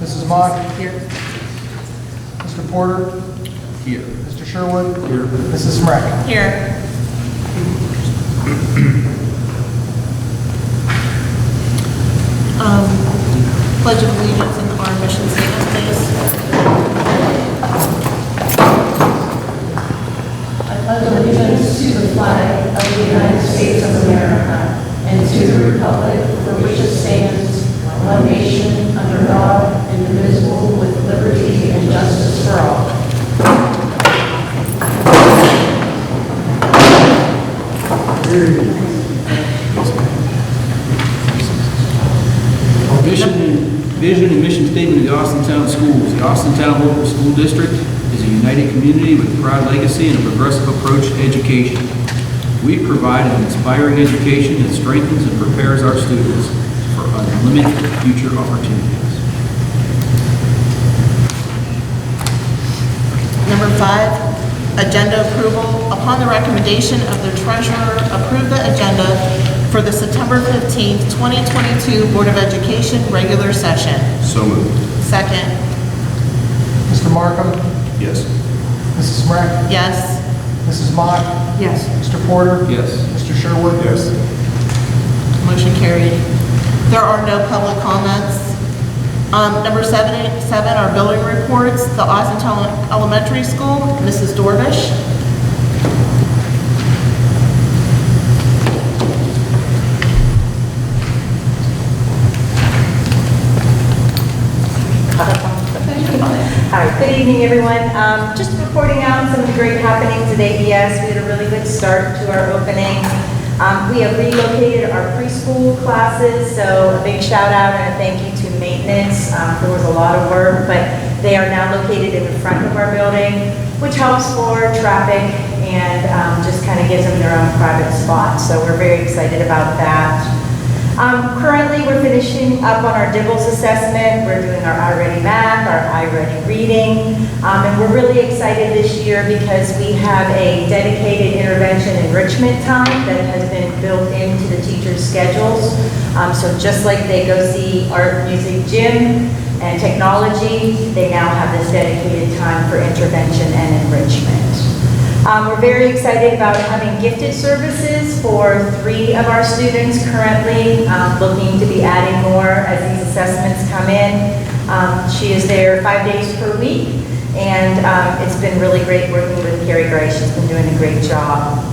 Mrs. Mock? Here. Mr. Porter? Here. Mr. Sherwood? Here. Mrs. Smrek? Here. Pledge of allegiance and our mission statement, please. I pledge allegiance to the flag of the United States of America and to the republic for which it stands, one nation, under God, indivisible, with liberty and justice for all. Vision and mission statement of the Austintown Schools. The Austintown Local School District is a united community with a proud legacy and a progressive approach to education. We provide an inspiring education that strengthens and prepares our students for unlimited future opportunities. Number 5, agenda approval. Upon the recommendation of the treasurer, approve the agenda for the September 15th, 2022 Board of Education regular session. So moved. Second. Mr. Markham? Yes. Mrs. Smrek? Yes. Mrs. Mock? Yes. Mr. Porter? Yes. Mr. Sherwood? Yes. Motion carried. There are no public comments. Number 7, our building reports. The Austintown Elementary School, Mrs. Dorvish. All right, good evening, everyone. Just reporting out some of the great happenings at AES. We had a really good start to our opening. We have relocated our preschool classes, so a big shout out and a thank you to maintenance. There was a lot of work, but they are now located in the front of our building, which helps for traffic and just kind of gives them their own private spot. So we're very excited about that. Currently, we're finishing up on our DIBELS assessment. We're doing our I-Ready Math, our I-Ready Reading, and we're really excited this year because we have a dedicated intervention enrichment time that has been built into the teachers' schedules. So just like they go see art, music, gym, and technology, they now have this dedicated time for intervention and enrichment. We're very excited about having gifted services for 3 of our students currently, looking to be adding more as these assessments come in. She is there 5 days per week, and it's been really great working with Carrie Gray. She's been doing a great job.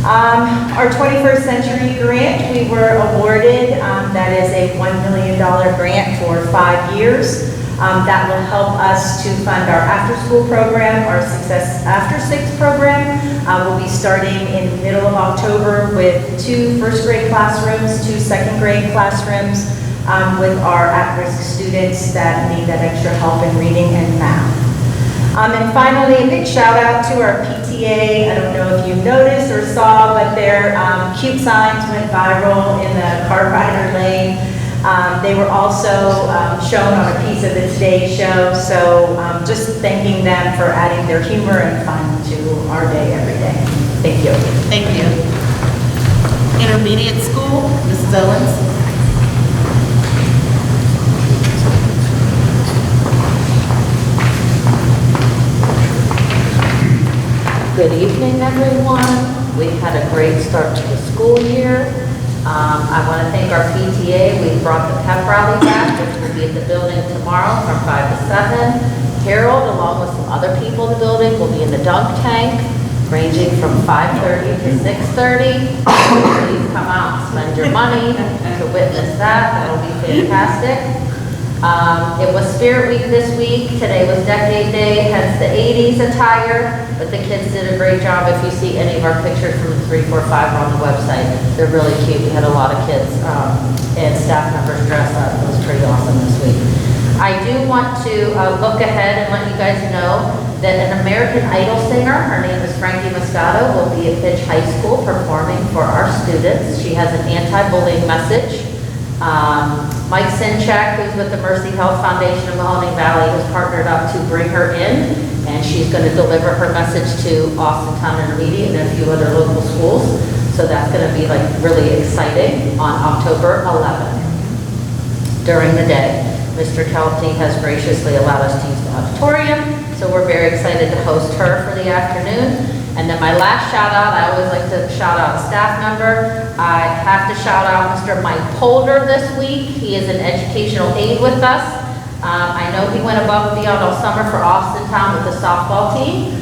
Our 21st Century Grant, we were awarded. That is a $1 million grant for 5 years. That will help us to fund our after-school program, our Success After 6 program. We'll be starting in the middle of October with 2 first-grade classrooms, 2 second-grade classrooms with our at-risk students that need that extra help in reading and math. And finally, a big shout-out to our PTA. I don't know if you noticed or saw, but their cute signs went viral in the car rider lane. They were also shown on a piece of the Today Show, so just thanking them for adding their humor and fun to our day every day. Thank you. Thank you. Intermediate school, Mrs. Owens. Good evening, everyone. We've had a great start to the school year. I want to thank our PTA. We brought the pep rally back, which will be at the building tomorrow from 5 to 7. Harold, along with some other people in the building, will be in the dunk tank, ranging from 5:30 to 6:30. Please come out and spend your money to witness that. That'll be fantastic. It was Spirit Week this week. Today was Decade Day, hence the 80s attire. But the kids did a great job. If you see any of our pictures from the 345 on the website, they're really cute. We had a lot of kids and staff members dress up. It was pretty awesome this week. I do want to look ahead and let you guys know that an American Idol singer, her name is Frankie Moscato, will be at Fitch High School performing for our students. She has an anti-bullying message. Mike Sinchak, who's with the Mercy Health Foundation of Mahoning Valley, has partnered up to bring her in, and she's going to deliver her message to Austintown Intermediate and a few other local schools. So that's going to be like really exciting on October 11th during the day. Mr. Kelty has graciously allowed us to use the auditorium, so we're very excited to host her for the afternoon. And then my last shout out, I always like to shout out a staff member. I have to shout out Mr. Mike Polder this week. He is an educational aide with us. I know he went above and beyond all summer for Austintown with the softball team,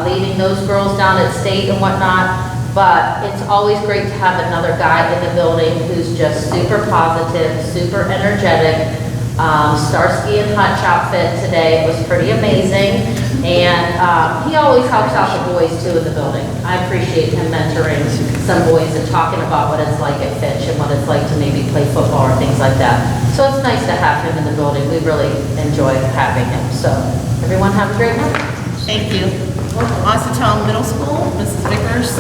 leading those girls down at state and whatnot. But it's always great to have another guy in the building who's just super positive, super energetic. Starsky and Hutch outfit today was pretty amazing. And he always helps out the boys too in the building. I appreciate him mentoring some boys and talking about what it's like at Fitch and what it's like to maybe play football or things like that. So it's nice to have him in the building. We really enjoy having him. So everyone have a great night. Thank you. Austintown Middle School, Mrs. Vickers.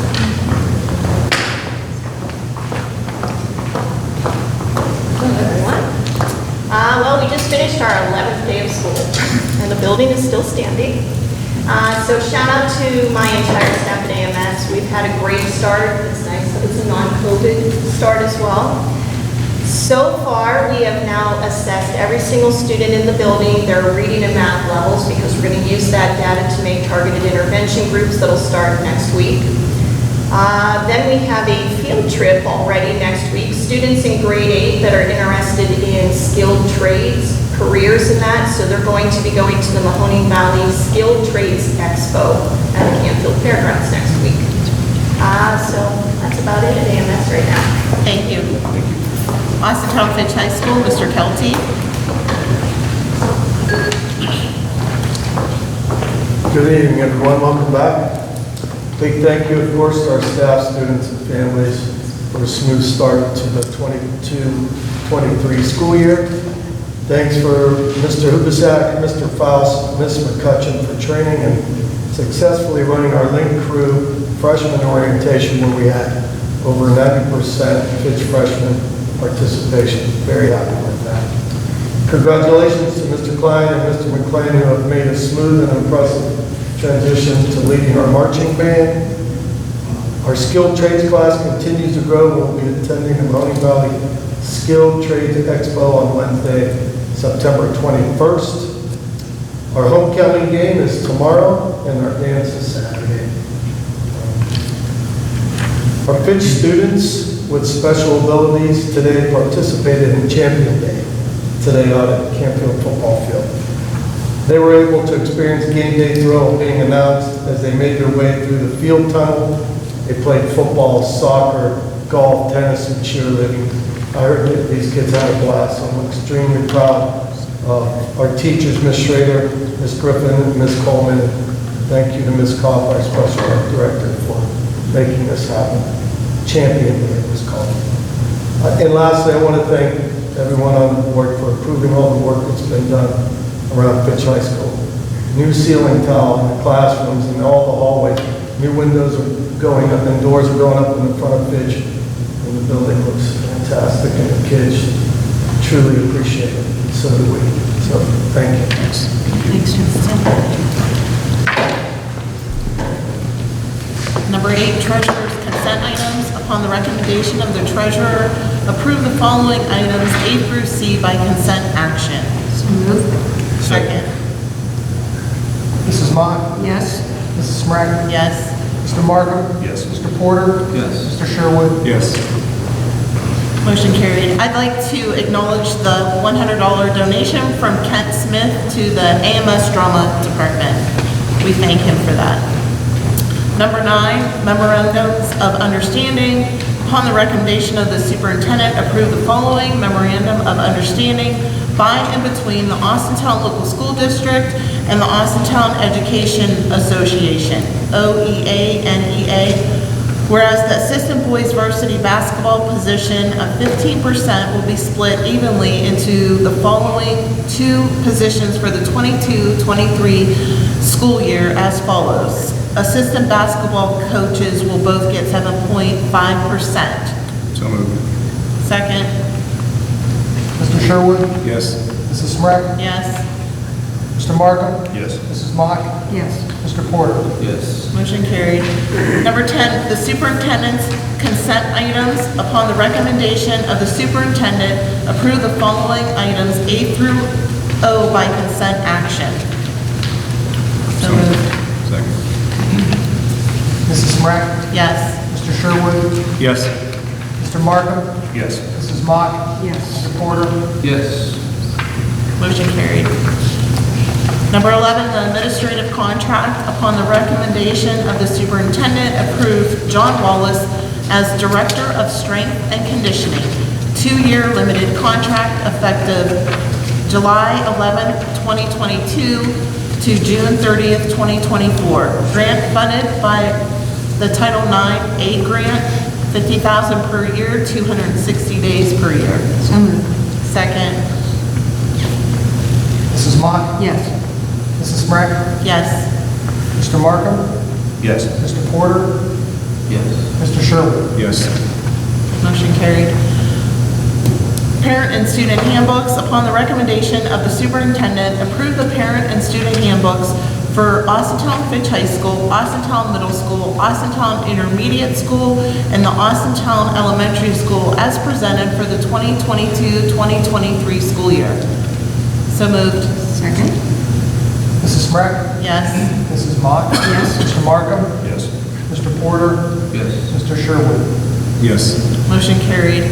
Hello, everyone. Well, we just finished our 11th day of school, and the building is still standing. So shout out to my entire staff at AMS. We've had a great start. It's nice that it's a non-COVID start as well. So far, we have now assessed every single student in the building, their reading and math levels, because we're going to use that data to make targeted intervention groups that'll start next week. Then we have a field trip already next week. Students in grade 8 that are interested in skilled trades, careers in that, so they're going to be going to the Mahoning Valley Skilled Trades Expo at the Canfield Fairgrounds next week. So that's about it at AMS right now. Thank you. Austintown Fitch High School, Mr. Kelty. Good evening, everyone. Welcome back. Big thank you, of course, to our staff, students, and families for a smooth start to the 22-23 school year. Thanks for Mr. Hubasak, Mr. Faust, Ms. McCutcheon for training and successfully running our Link Crew freshman orientation where we had over 90% Fitch freshmen participation. Very happy with that. Congratulations to Mr. Klein and Mr. McClain who have made a smooth and impressive transition to leading our marching band. Our skilled trades class continues to grow. We'll be attending the Mahoning Valley Skilled Trades Expo on Wednesday, September 21st. Our homecoming game is tomorrow and our dance is Saturday. Our Fitch students with special abilities today participated in Champion Day today out at Canfield football field. They were able to experience game day thrill being announced as they made their way through the field tunnel. They played football, soccer, golf, tennis, and cheerleading. I heard that these kids had a blast, so I'm extremely proud of our teachers, Ms. Schrader, Ms. Griffin, and Ms. Coleman. Thank you to Ms. Kopp, our special ed director, for making this happen. Champion Day it was called. And lastly, I want to thank everyone on the board for approving all the work that's been done around Fitch High School. New ceiling tile in the classrooms and all the hallways. New windows are going up and doors are going up in the front of Fitch. And the building looks fantastic and the kids truly appreciate it. So do we. So thank you. Thanks, Justin. Number 8, treasurer's consent items. Upon the recommendation of the treasurer, approve the following items A through C by consent action. So moved. Second. Mrs. Mock? Yes. Mrs. Smrek? Yes. Mr. Markham? Yes. Mr. Porter? Yes. Mr. Sherwood? Yes. Motion carried. I'd like to acknowledge the $100 donation from Kent Smith to the AMS Drama Department. We thank him for that. Number 9, memorandums of understanding. Upon the recommendation of the superintendent, approve the following memorandum of understanding by and between the Austintown Local School District and the Austintown Education Association, OEA-NEA. Whereas the assistant boys varsity basketball position of 15% will be split evenly into the following 2 positions for the 22-23 school year as follows. Assistant basketball coaches will both get 7.5%. So moved. Second. Mr. Sherwood? Yes. Mrs. Smrek? Yes. Mr. Markham? Yes. Mrs. Mock? Yes. Mr. Porter? Yes. Motion carried. Number 10, the superintendent's consent items. Upon the recommendation of the superintendent, approve the following items A through O by consent action. So moved. Second. Mrs. Smrek? Yes. Mr. Sherwood? Yes. Mr. Markham? Yes. Mrs. Mock? Yes. Mr. Porter? Yes. Motion carried. Number 11, the administrative contract. Upon the recommendation of the superintendent, approve John Wallace as Director of Strength and Conditioning, 2-year limited contract effective July 11, 2022 to June 30th, 2024. Grant funded by the Title IX A grant, $50,000 per year, 260 days per year. So moved. Second. Mrs. Mock? Yes. Mrs. Smrek? Yes. Mr. Markham? Yes. Mr. Porter? Yes. Mr. Sherwood? Yes. Motion carried. Parent and student handbooks. Upon the recommendation of the superintendent, approve the parent and student handbooks for Austintown Fitch High School, Austintown Middle School, Austintown Intermediate School, and the Austintown Elementary School as presented for the 2022-2023 school year. So moved. Second. Mrs. Smrek? Yes. Mrs. Mock? Yes. Mr. Markham? Yes. Mr. Porter? Yes. Mr. Sherwood? Yes. Motion carried.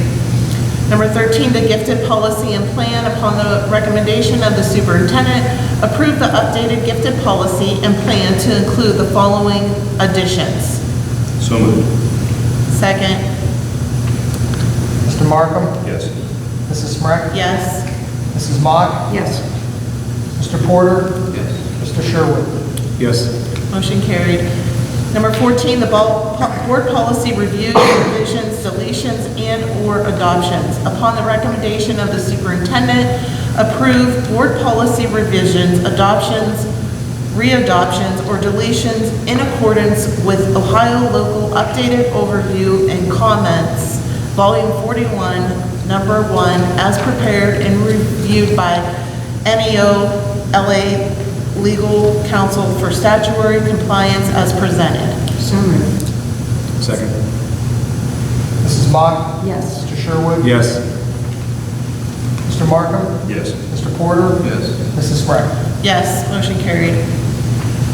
Number 13, the gifted policy and plan. Upon the recommendation of the superintendent, approve the updated gifted policy and plan to include the following additions. So moved. Second. Mr. Markham? Yes. Mrs. Smrek? Yes. Mrs. Mock? Yes. Mr. Porter? Yes. Mr. Sherwood? Yes. Motion carried. Number 14, the board policy reviews, revisions, deletions, and/or adoptions. Upon the recommendation of the superintendent, approve board policy revisions, adoptions, readoptions, or deletions in accordance with Ohio Local Updated Overview and Comments, Volume 41, Number 1, as prepared and reviewed by NEO LA Legal Counsel for statutory compliance as presented. So moved. Second. Mrs. Mock? Yes. Mr. Sherwood? Yes. Mr. Markham? Yes. Mr. Porter? Yes. Mrs. Smrek? Yes, motion carried.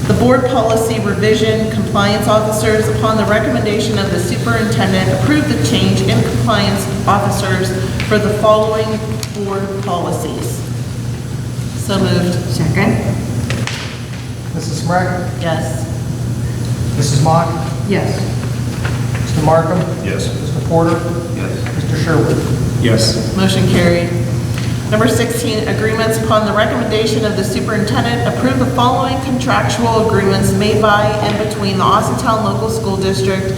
The board policy revision compliance officers, upon the recommendation of the superintendent, approve the change in compliance officers for the following board policies. So moved. Second. Mrs. Smrek? Yes. Mrs. Mock? Yes. Mr. Markham? Yes. Mr. Porter? Yes. Mr. Sherwood? Yes. Motion carried. Number 16, agreements. Upon the recommendation of the superintendent, approve the following contractual agreements made by and between the Austintown Local School District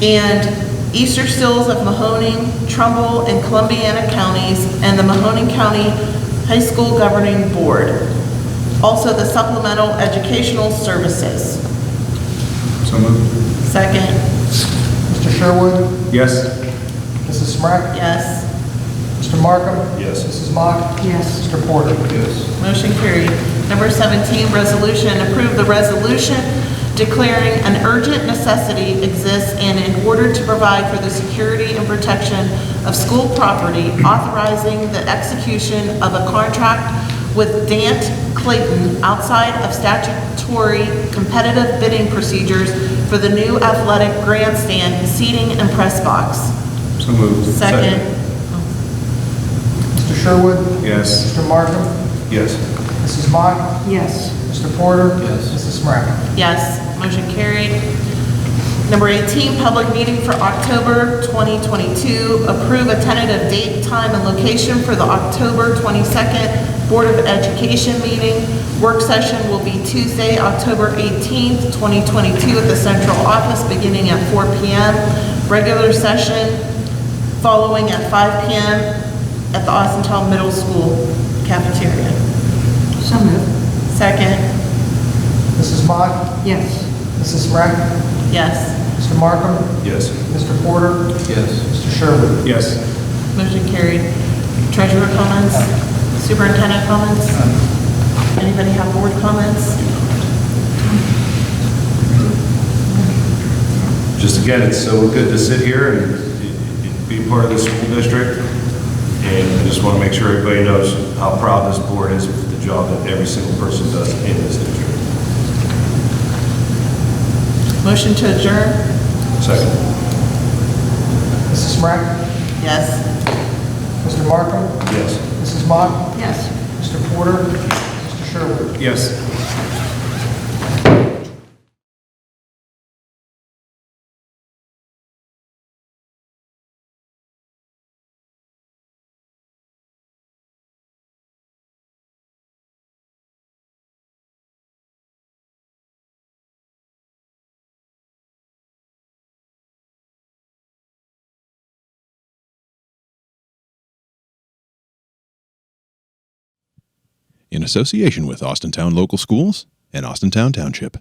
and Easter Stills of Mahoning, Trumbull, and Columbiana Counties, and the Mahoning County High School Governing Board. Also, the supplemental educational services. So moved. Second. Mr. Sherwood? Yes. Mrs. Smrek? Yes. Mr. Markham? Yes. Mrs. Mock? Yes. Mr. Porter? Yes. Motion carried. Number 17, resolution. Approve the resolution declaring an urgent necessity exists and in order to provide for the security and protection of school property, authorizing the execution of a contract with Dant Clayton outside of statutory competitive bidding procedures for the new athletic grandstand, seating, and press box. So moved. Second. Mr. Sherwood? Yes. Mr. Markham? Yes. Mrs. Mock? Yes. Mr. Porter? Yes. Mrs. Smrek? Yes, motion carried. Number 18, public meeting for October 2022. Approve a tentative date, time, and location for the October 22nd Board of Education meeting. Work session will be Tuesday, October 18th, 2022 at the central office beginning at 4 p.m. Regular session following at 5 p.m. at the Austintown Middle School cafeteria. So moved. Second. Mrs. Mock? Yes. Mrs. Smrek? Yes. Mr. Markham? Yes. Mr. Porter? Yes. Mr. Sherwood? Yes. Motion carried. Treasurer comments? Superintendent comments? Anybody have board comments? Just again, it's so good to sit here and be part of the school district. And I just want to make sure everybody knows how proud this board is of the job that every single person does in this district. Motion to adjourn? Second. Mrs. Smrek? Yes. Mr. Markham? Yes. Mrs. Mock? Yes. Mr. Porter? Mr. Sherwood? Yes. in association with Austintown Local Schools and Austintown Township.